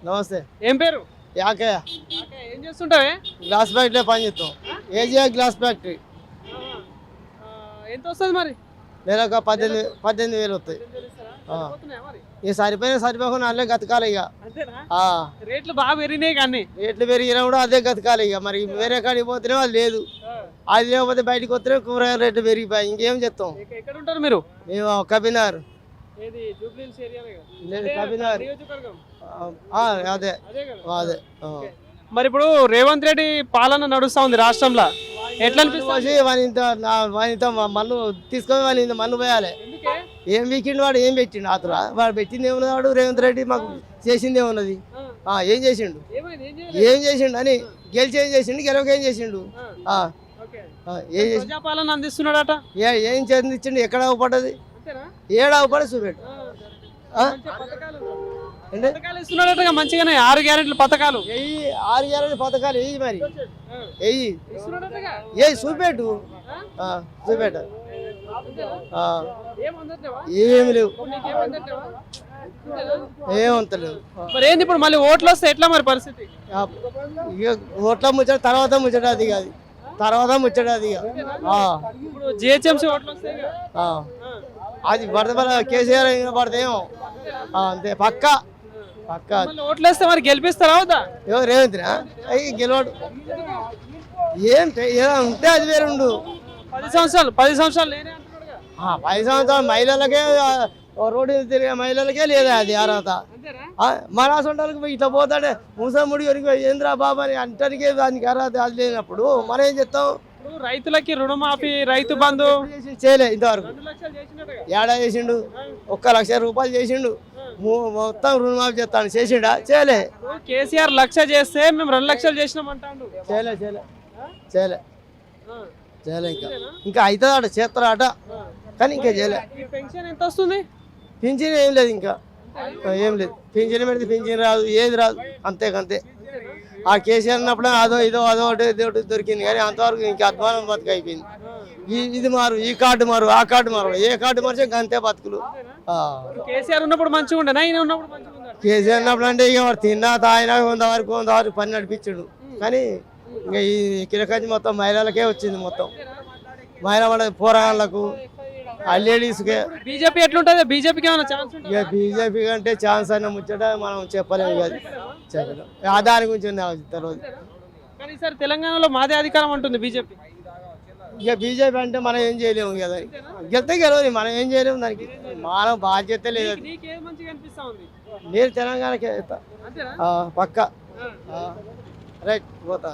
నమస్తే. ఏం పేరు? యాకయ్య. ఏం చేస్తుంటావే? గ్లాస్ ఫ్యాక్టరీ పని చేస్తాం. ఏజియా గ్లాస్ ఫ్యాక్టరీ. ఎంత వస్తుంది మరి? నెలకు 18,000 వస్తాయి. ఇక సరిపోకుండా అల్లే గతకాలి. ఇక రేట్లు బాగా పెరిగినాయి. కానీ రేట్లు పెరిగినా కూడా అదే గతకాలి. ఇక మరి వేరే కాడికి పోతేనే అది లేదు. అది లేకపోతే బయటకు వస్తే కూరగాయల రేట్లు పెరిగిపోయి ఇంకేం చెప్తాం. ఎక్కడ ఉంటారు మీరు? మేము కబీనార్. కబీనార్ అదే అదే. మరి ఇప్పుడు రేవంత్ రెడ్డి పాలన నడుస్తా ఉంది రాష్ట్రంలో, ఎట్లా అనిపిస్తుంది? వానితో మన్ను తీసుకొని వాని మన్ను పోయాలి. ఏం వీకిండు వాడు? ఏం పెట్టిండు? అతను వాడు పెట్టింది ఏమున్నది? వాడు రేవంత్ రెడ్డి మాకు చేసింది ఏమున్నది? ఏం చేసిండు? ఏం చేసిండు అని గెలిచి ఏం చేసిండు? గెలవక ఏం చేసిండు? ప్రజాపాలన అందిస్తున్నాడట. ఏం చేసిండు? ఎక్కడ అవపడ్డది? ఏడా అవపడ చూపెట్టు. మంచిగానే 6 గ్యారెంటీల పథకాలు. 6 గ్యారెంటీ పథకాలు వెయ్యి. మరి వెయ్యి చూపెట్టు. చూపెట్ట ఏమి లేవు. ఏమంతలేవు. మరి ఏంది ఇప్పుడు మళ్ళీ ఓట్లు వస్తే ఎట్లా మరి పరిస్థితి? ఇక ఓట్ల ముచ్చట తర్వాత ముచ్చట. అది కాదు తర్వాత ముచ్చట. అది ఇప్పుడు జిహెచ్ఎంసీ ఓట్లు వస్తాయి. అది పడితే కేసీఆర్ పడతాయేమో. అంతే పక్క పక్క. ఓట్లు వేస్తే మరి గెలిపిస్తారా? అవుతా రేవంత్నా గెలవాడు. ఏం ఉంటే అది వేరుండు. 10 సంవత్సరాలు 10 సంవత్సరాలు 10 సంవత్సరాలు మహిళలకే రోడ్డు తిరిగే మహిళలకే లేదా అది అర్హత. మన సొంటాలకు ఇట్లా పోతాడే ముసముడి ఏంద్రా బాబా అని అంటానికే దానికి అర్హత అది లేనప్పుడు మనం ఏం చెప్తాం? రైతులకి రుణమాఫీ, రైతు బంధు చేయలే ఇంతవరకు. ఏడా చేసిండు? 1 లక్ష రూపాయలు చేసిండు. మొత్తం రుణమాఫీ చేస్తాను. చేసిండా? చేయలే. కేసీఆర్ 1,00,000 చేస్తే మేము 2 లక్షలు చేసినాం అంటాడు. చేయలే చేయలే చేయలే చేయలే. ఇంకా అవుతుంది అట, చేస్తారట. కానీ ఇంకా చేయలే. పెన్షన్ ఎంత వస్తుంది? పింఛన్ ఏం లేదు. ఇంకా ఏం లేదు. పింఛన్ పెడితే పింఛన్ రాదు, ఏది రాదు. అంతేకంతే. ఆ కేసీఆర్ ఉన్నప్పుడు అదో ఇదో దొరికింది. కానీ అంతవరకు ఇంకా అధ్వానం బతుకు అయిపోయింది. ఇది మారు, ఈ కార్డు మారు, ఆ కార్డు మారు. ఏ కార్డు మార్చే అంతే బతుకులు. కేసీఆర్ ఉన్నప్పుడు మంచిగా ఉండేనా? ఆయన ఉన్నప్పుడు మంచిగా ఉందా? కేసీఆర్ ఉన్నప్పుడు అంటే ఇక వాడు తిన్నా తాయినా కొంతవరకు పని నడిపించాడు. కానీ ఇంకా ఈ కిరకంచి మొత్తం మహిళలకే వచ్చింది. మొత్తం మహిళ వాళ్ళ పోరాళ్ళకు లేడీస్కే. బీజేపీ ఎట్లుంటుంది? బీజేపీకి ఏమైనా ఛాన్స్? ఇక బీజేపీ కంటే ఛాన్స్ అయినా ముచ్చట మనం చెప్పలేము. కాదు చెప్పలేం. దాని గురించి తెలియదు. కానీ ఈసారి తెలంగాణలో మాదే అధికారం ఉంటుంది బీజేపీ. ఇక బీజేపీ అంటే మనం ఏం చేయలేము కదా. గెలితే గెలవని మనం ఏం చేయలేము. దానికి మనం బాధ్యత లేదు. నేను తెలంగాణకే పక్క రైట్ పోతా.